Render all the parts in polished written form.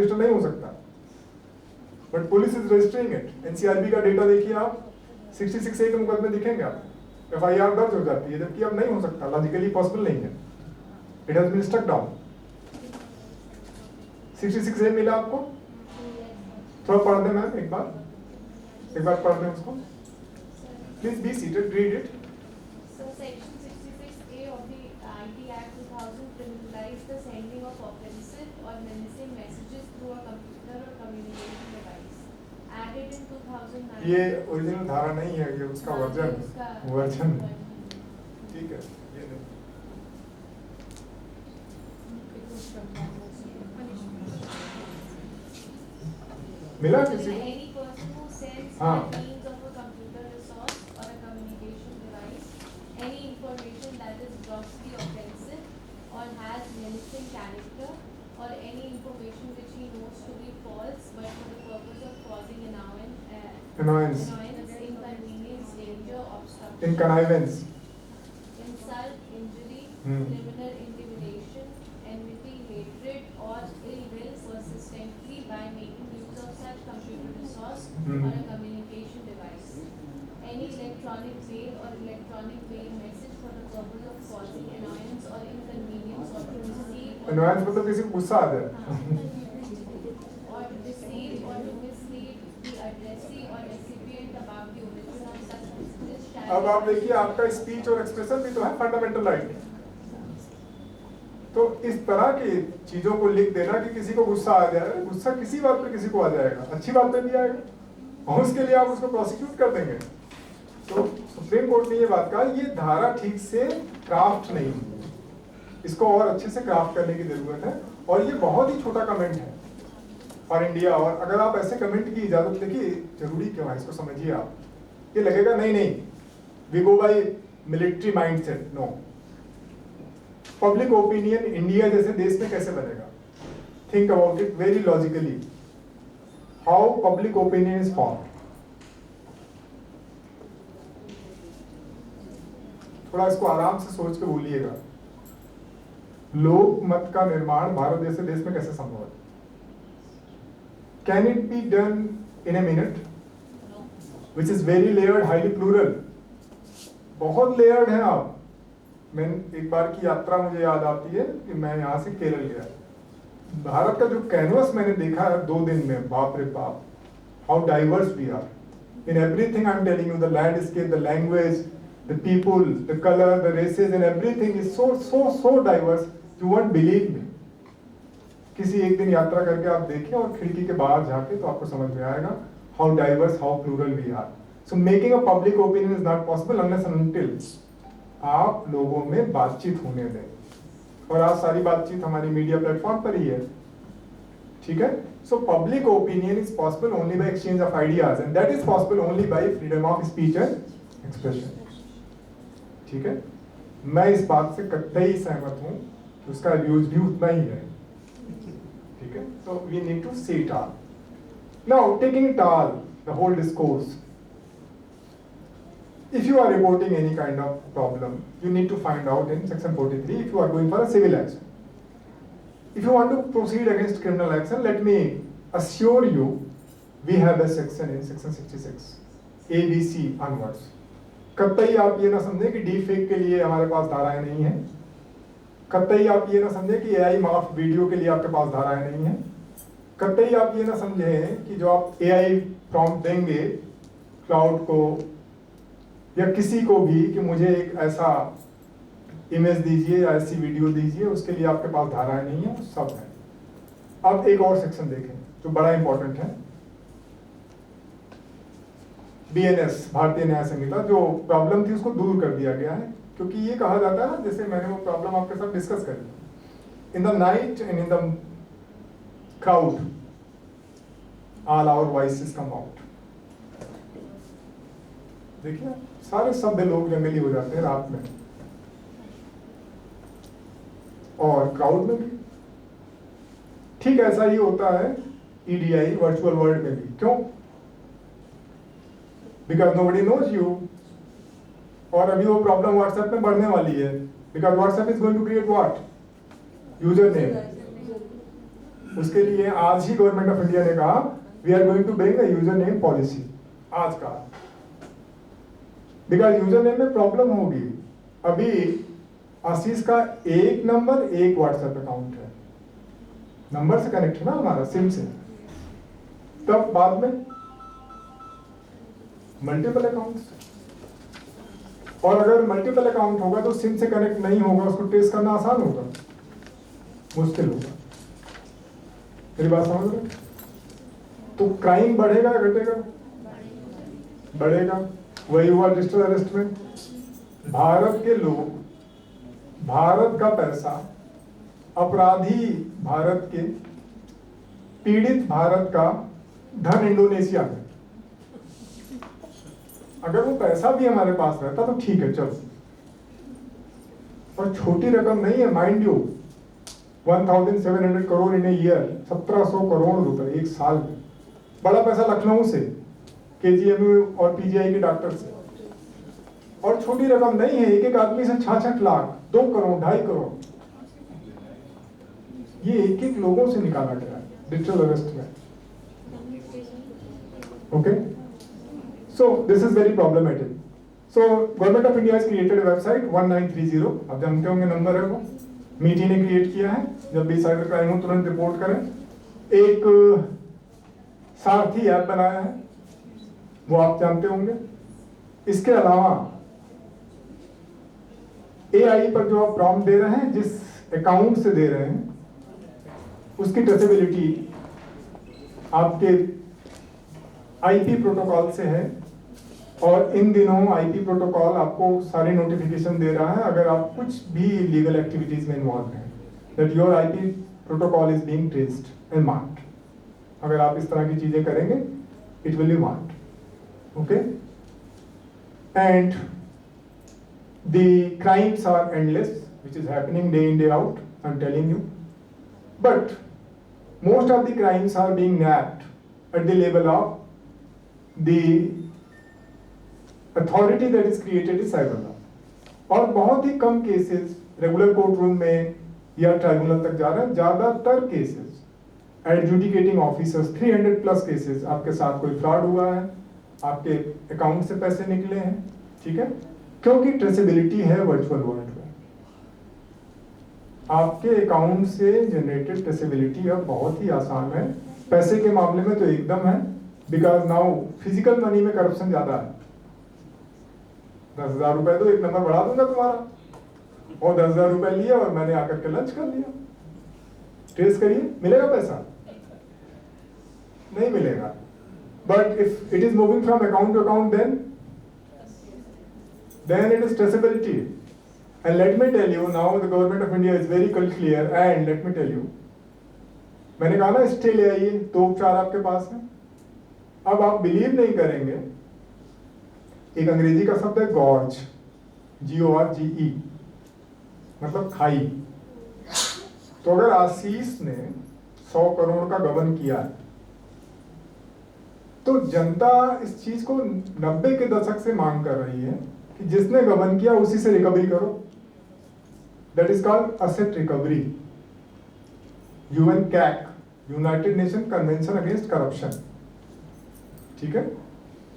Register नहीं हो सकता, but police is registering it. NCRB का डेटा देखिए आप, 66A के मुकदमे दिखेंगे आप, FIR दर्ज हो जाती है, जबकि अब नहीं हो सकता, लॉजिकली पॉसिबल नहीं है। It has been stuck down. 66A मिला आपको? थोड़ा पढ़ दें मैम, एक बार पढ़ दें उसको। Please be seated, read it. So section 66A of the IT Act 2000 criminalized the sending of offensive or menacing messages through a computer or communication device. Added in 2009. ये ओरिजिनल धारा नहीं है, ये उसका वर्जन ठीक है, ये नहीं। मिला किसी को? Any person who sends हाँ। by means of a computer resource or a communication device any information that is grossly offensive or has menacing character or any information which he knows to be false but for the purpose of causing Annoyance. inconvenience, danger, obstruction, Connivance. insult, injury, criminal intimidation, enmity, hatred, or ill will persistently by making use of such computer resource or a communication device. Any electronic mail or electronic mail message for the purpose of causing annoyance or inconvenience or to receive or Annoyance मतलब किसी को गुस्सा आ जाए। or to deceive or to mislead the addressee or recipient about the origin of such messages shall अब आप देखिए, आपका speech और एक्सप्रेशन भी तो है फंडामेंटल राइट। तो इस तरह की चीजों को लिख देना कि किसी को गुस्सा आ जाए, गुस्सा किसी बात पे किसी को आ जाएगा, अच्छी बात पे भी आएगा, और उसके लिए आप उसको प्रोसिक्यूट कर देंगे। तो सुप्रीम कोर्ट ने ये बात कहा, ये धारा ठीक से क्राफ्ट नहीं हुई, इसको और अच्छे से क्राफ्ट करने की जरूरत है। और ये बहुत ही छोटा कमेंट है फॉर इंडिया, और अगर आप ऐसे कमेंट की इजाजत, देखिए जरूरी क्यों है इसको समझिए आप। ये लगेगा नहीं we go by military mindset, no. Public opinion India जैसे देश में कैसे बनेगा? Think about it very logically, how public opinion is form. थोड़ा इसको आराम से सोच के बोलिएगा। लोक मत का निर्माण भारत जैसे देश में कैसे संभव है? Can it be done in a minute? Which is very layered, highly plural, बहुत लेयर्ड है। आप, मैं एक बार की यात्रा मुझे याद आती है कि मैं यहाँ से केरल गया, भारत का जो कैनवस मैंने देखा है 2 दिन में, बाप रे बाप, how diverse we are in everything. I am telling you, the landscape, the language, the people, the color, the races and everything is so diverse, you won't believe me. किसी एक दिन यात्रा करके आप देखें और खिड़की के बाहर जाके तो आपको समझ में आएगा how diverse, how plural we are. So making a public opinion is not possible unless and until आप लोगों में बातचीत होने दें। और आज सारी बातचीत हमारी मीडिया प्लेटफॉर्म पर ही है, ठीक है? So public opinion is possible only by exchange of ideas and that is possible only by freedom of speech and expression. ठीक है, मैं इस बात से कतई सहमत हूं कि उसका यूज भी उतना ही है, ठीक है? So we need to see it all. Now taking it all, the whole discourse, if you are reporting any kind of problem, you need to find out in section 43 if you are going for a civil action. If you want to proceed against criminal action, let me assure you we have a section in section 66 ABC onwards. कतई आप ये ना समझे कि deep fake के लिए हमारे पास धाराएं नहीं है, कतई आप ये ना समझे कि AI मार्फ वीडियो के लिए आपके पास धाराएं नहीं है, कतई आप ये ना समझे कि जो आप AI प्रॉम्प्ट देंगे क्लाउड को या किसी को भी कि मुझे एक ऐसा इमेज दीजिए या ऐसी वीडियो दीजिए, उसके लिए आपके पास धाराएं नहीं है, सब है। अब एक और सेक्शन देखें जो बड़ा इंपॉर्टेंट है, BNS भारतीय न्याय संहिता। जो प्रॉब्लम थी उसको दूर कर दिया गया है, क्योंकि ये कहा जाता है ना, जैसे मैंने वो प्रॉब्लम आपके साथ डिस्कस करी, in the night and in the crowd all our voices come out. देखिए सारे सभ्य लोग जंगली हो जाते हैं रात में, और क्राउड में भी ठीक ऐसा ही होता है EDI वर्चुअल वर्ल्ड में भी। क्यों? Because nobody knows you. और अभी वो प्रॉब्लम व्हाट्सएप में बढ़ने वाली है, because WhatsApp is going to create what? User name. उसके लिए आज ही गवर्नमेंट ऑफ इंडिया ने कहा we are going to bring a user name policy, आज का, बिकॉज यूजर नेम में प्रॉब्लम होगी। अभी आशीष का एक नंबर एक व्हाट्सएप अकाउंट है, नंबर से कनेक्ट है ना हमारा, सिम से, तब बाद में मल्टीपल अकाउंट्स, और अगर मल्टीपल अकाउंट होगा तो सिम से कनेक्ट नहीं होगा, उसको ट्रेस करना आसान होगा, मुश्किल होगा। मेरी बात समझ रहे? तो क्राइम बढ़ेगा या घटेगा? बढ़ेगा। वही हुआ डिजिटल अरेस्ट में। भारत के लोग, भारत का पैसा, अपराधी भारत के, पीड़ित भारत का धन इंडोनेशिया में, अगर वो पैसा भी हमारे पास रहता तो ठीक है, चलो, और छोटी रकम नहीं है, mind you, 1700 crore in a year, 1700 crore रुपए एक साल में। बड़ा पैसा लखनऊ से, केजीएमयू और पीजीआई के डॉक्टर से, और छोटी रकम नहीं है, एक एक आदमी से 66 लाख, 2 करोड़, 2.5 करोड़, ये एक एक लोगों से निकाला गया है डिजिटल अरेस्ट में। Okay, so this is very problematic. So government of India has created a website 1930, आप जानते होंगे नंबर है वो, मीटी ने क्रिएट किया है, जब भी साइबर क्राइम हो तुरंत रिपोर्ट करें। एक सारथी ऐप बनाया है, वो आप जानते होंगे। इसके अलावा एआई पर जो आप प्रॉम्प्ट दे रहे हैं, जिस अकाउंट से दे रहे हैं, उसकी ट्रेसेबिलिटी आपके आईपी प्रोटोकॉल से है, और इन दिनों आईपी प्रोटोकॉल आपको सारी नोटिफिकेशन दे रहा है अगर आप कुछ भी लीगल एक्टिविटीज में इन्वॉल्व हैं, that your IP protocol is being traced and marked. अगर आप इस तरह की चीजें करेंगे, it will be marked. Okay, and the crimes are endless, which is happening day in day out, I am telling you, but most of the crimes are being napped at the level of the authority that is created is cyber law, और बहुत ही कम cases regular court room में या tribunal तक जा रहे हैं। ज्यादातर cases adjudicating officers, 300 plus cases, आपके साथ कोई फ्रॉड हुआ है, आपके अकाउंट से पैसे निकले हैं, ठीक है, क्योंकि ट्रेसेबिलिटी है वर्चुअल वर्ल्ड में। आपके अकाउंट से जनरेटेड ट्रेसेबिलिटी अब बहुत ही आसान है, पैसे के मामले में तो एकदम है, बिकॉज नाउ फिजिकल मनी में करप्शन ज्यादा है। 10,000 रुपए तो एक नंबर बढ़ा दूंगा तुम्हारा, और 10,000 रुपए लिया और मैंने आकर के लंच कर लिया, ट्रेस करिए, मिलेगा पैसा? नहीं मिलेगा। But if it is moving from account to account, then it is traceability. And let me tell you, now the government of India is very clear, and let me tell you, मैंने कहा ना stay ले आइए, तो उपचार आपके पास है। अब आप बिलीव नहीं करेंगे, एक अंग्रेजी का शब्द है गॉर्ज, GORGE, मतलब खाई। तो अगर आशीष ने 100 करोड़ का गबन किया है, तो जनता इस चीज को 90 के दशक से मांग कर रही है कि जिसने गबन किया उसी से रिकवरी करो। That is called asset recovery. UNCAC, United nation convention against corruption, ठीक है,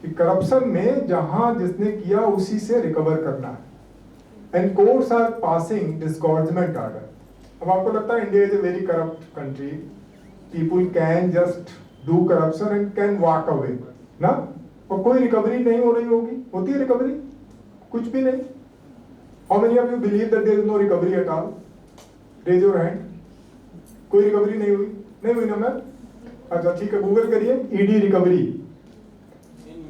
कि करप्शन में जहां जिसने किया उसी से रिकवर करना है। And courts are passing disgorgement order. अब आपको लगता है India is a very corrupt country, people can just do corruption and can walk away ना, और कोई रिकवरी नहीं हो रही होगी। होती है रिकवरी? कुछ भी नहीं। How many of you believe that there is no recovery at all? Raise your hand. कोई रिकवरी नहीं हुई? नहीं हुई ना मैम? अच्छा ठीक है, गूगल करिए ED recovery,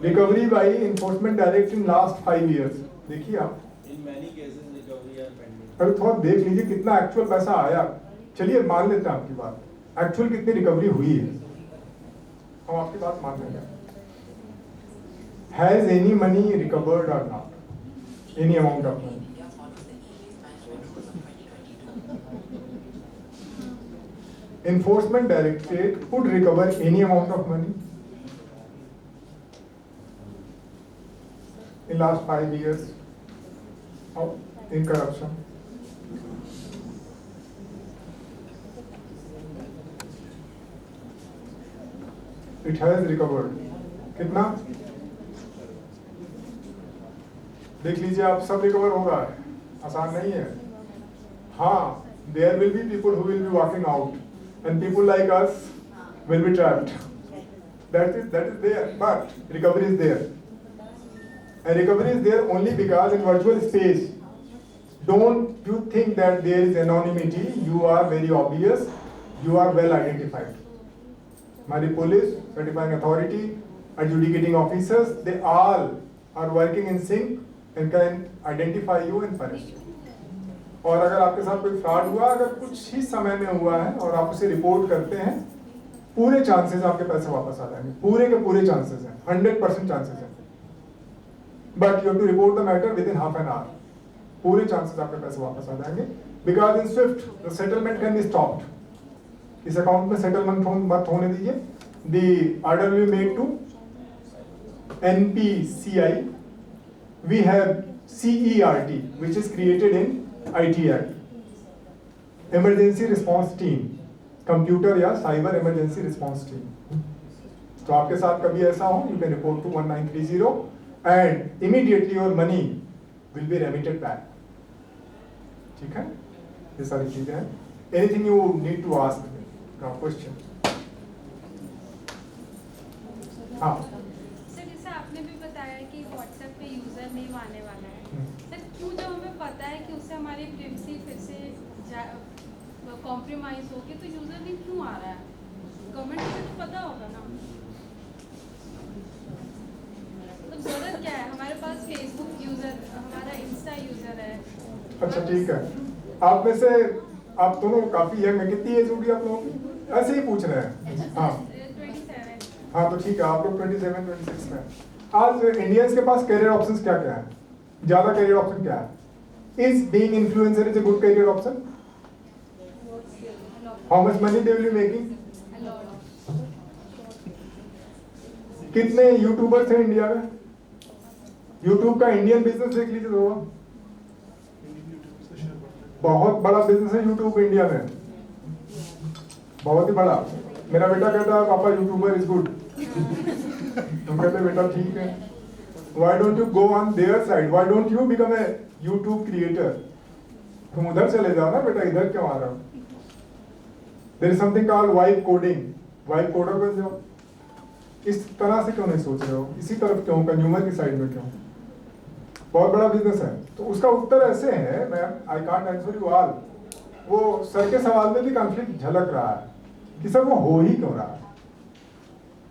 recovery by enforcement direct in last 5 years, देखिए आप। In many cases recovery are pending. अरे थोड़ा देख लीजिए कितना एक्चुअल पैसा आया। चलिए मान लेते हैं आपकी बात, एक्चुअल कितनी रिकवरी हुई है, हम आपकी बात मान लेंगे। हैज एनी मनी रिकवर्ड और not, any amount of money? Enforcement Directorate could recover any amount of money in last 5 years in corruption. It has recovered. कितना देख लीजिए आप, सब रिकवर होगा, आसान नहीं है। हाँ, there will be people who will be walking out and people like us will be trapped. That is there, but recovery is there, and recovery is there only because in virtual space, don't you think that there is anonymity? You are very obvious, you are well identified. हमारी police, certifying authority, adjudicating officers, they all are working in sync and can identify you and punish you. और अगर आपके साथ कोई fraud हुआ, अगर कुछ ही समय में हुआ है और आप उसे रिपोर्ट करते हैं, पूरे चांसेस आपके पैसे वापस आ जाएंगे, पूरे के पूरे चांसेस हैं, 100% चांसेस हैं। But you have to report the matter within half an hour. पूरे चांसेस आपके पैसे वापस आ जाएंगे, because in SWIFT the settlement can be stopped. इस अकाउंट में सेटलमेंट मत होने दीजिए। The order will be made to NPCI. We have CERT, which is created in IT Act. Emergency Response Team, computer या साइबर इमरजेंसी रिस्पॉन्स टीम। तो आपके साथ कभी ऐसा हो, you can report to 1930 and immediately your money will be remitted back. ठीक है, ये सारी चीजें हैं। Anything you need to ask me? No question. हाँ। सर जैसे आपने भी बताया कि व्हाट्सएप पे यूजर नेम आने वाला है, सर क्यों जब हमें पता है कि उससे हमारी प्राइवेसी फिर से कॉम्प्रोमाइज होगी, तो यूजर नेम क्यों आ रहा है? गवर्नमेंट को तो पता होगा ना, मतलब जरूरत क्या है? हमारे पास फेसबुक यूजर, हमारा इंस्टा यूजर है। अच्छा ठीक है, आप में से आप दोनों काफी यंग हैं, कितनी एज होगी आप लोगों की? ऐसे ही पूछ रहे हैं। हाँ 27। हाँ, तो ठीक है, आप लोग 27-26 में। आज इंडियंस के पास करियर ऑप्शंस क्या क्या है? ज्यादा करियर ऑप्शन क्या है? Is being influencer is a good career option? How much money they will be making? कितने यूट्यूबर्स हैं इंडिया में? यूट्यूब का इंडियन बिजनेस देख लीजिए तो बहुत बड़ा बिजनेस है यूट्यूब इंडिया में, बहुत ही बड़ा। मेरा बेटा कहता है पापा यूट्यूबर इज गुड, तुम कहते बेटा ठीक है, why don't you go on their side, why don't you become a YouTube creator? तुम उधर चले जाओ ना बेटा, इधर क्यों आ रहा हो? There is something called vibe coding, vibe coder बन जाओ। इस तरह से क्यों नहीं सोच रहे हो? इसी तरफ क्यों, कंज्यूमर की साइड में क्यों? बहुत बड़ा बिजनेस है। तो उसका उत्तर ऐसे है, ma'am I can't answer you all. वो सर के सवाल में भी कॉन्फ्लिक्ट झलक रहा है कि सर वो हो ही क्यों रहा है।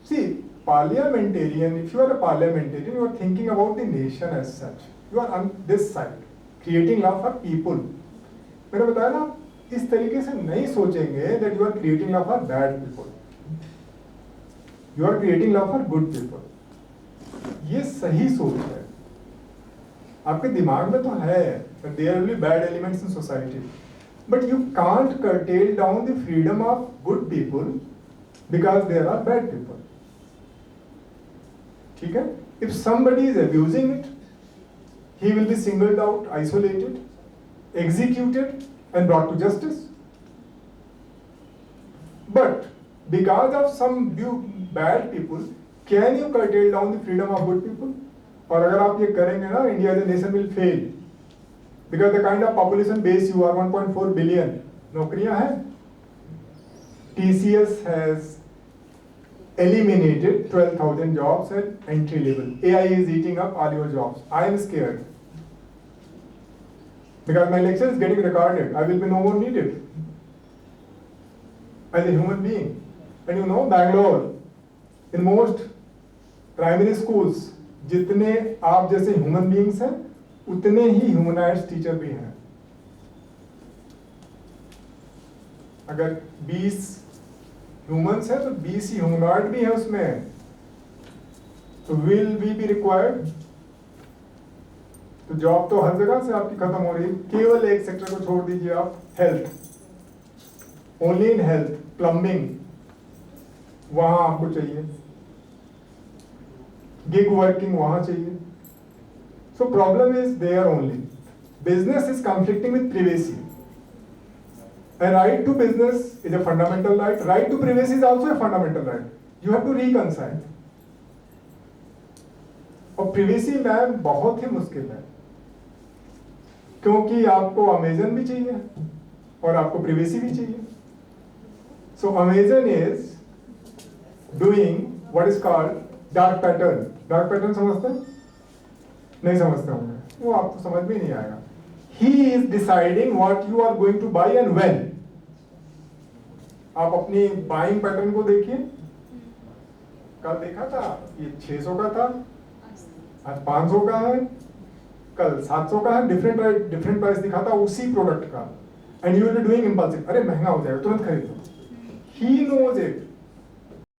See parliamentarian, if you are a parliamentarian, you are thinking about the nation as such, you are on this side creating law for people. मैंने बताया ना, इस तरीके से नहीं सोचेंगे that you are creating law for bad people, you are creating law for good people. ये सही सोच है, आपके दिमाग में तो है there will be bad elements in society, but you can't curtail down the freedom of good people because there are bad people. ठीक है, if somebody is abusing it, he will be singled out, isolated, executed and brought to justice. But because of some bad people, can you curtail down the freedom of good people? और अगर आप ये करेंगे ना, India as a nation will fail, because the kind of population base you are 1.4 billion नौकरियां हैं। TCS has eliminated 12,000 jobs at entry level. AI is eating up all your jobs. I am scared because my lecture is getting recorded. I will be no more needed as a human being. And you know, Bangalore, in most primary schools, जितने आप जैसे human beings हैं, उतने ही humanised teacher भी हैं। अगर 20 humans हैं तो 20 ही ह्यूमनॉइड भी हैं उसमें। तो विल वी बी रिक्वायर्ड? तो जॉब तो हर जगह से आपकी खत्म हो रही है, केवल एक सेक्टर को छोड़ दीजिए आप, health. Only in health, plumbing, वहां आपको चाहिए, गिग वर्किंग वहां चाहिए। So problem is there only, business is conflicting with privacy. A right to business is a fundamental right. Right to privacy is also a fundamental right. You have to reconcile. और privacy ma'am बहुत ही मुश्किल है, क्योंकि आपको Amazon भी चाहिए और आपको प्रिवेसी भी चाहिए। So Amazon is doing what is called dark pattern. Dark pattern समझते हैं? नहीं समझते होंगे, वो आपको समझ में नहीं आएगा। He is deciding what you are going to buy and when. आप अपनी बाइंग पैटर्न को देखिए, कल देखा था ये 600 का था, आज 500 का है, कल 700 का है, डिफरेंट प्राइस दिखा था उसी प्रोडक्ट का, and you will be doing impulsive, अरे महंगा हो जाएगा तुरंत खरीद लो। He knows it,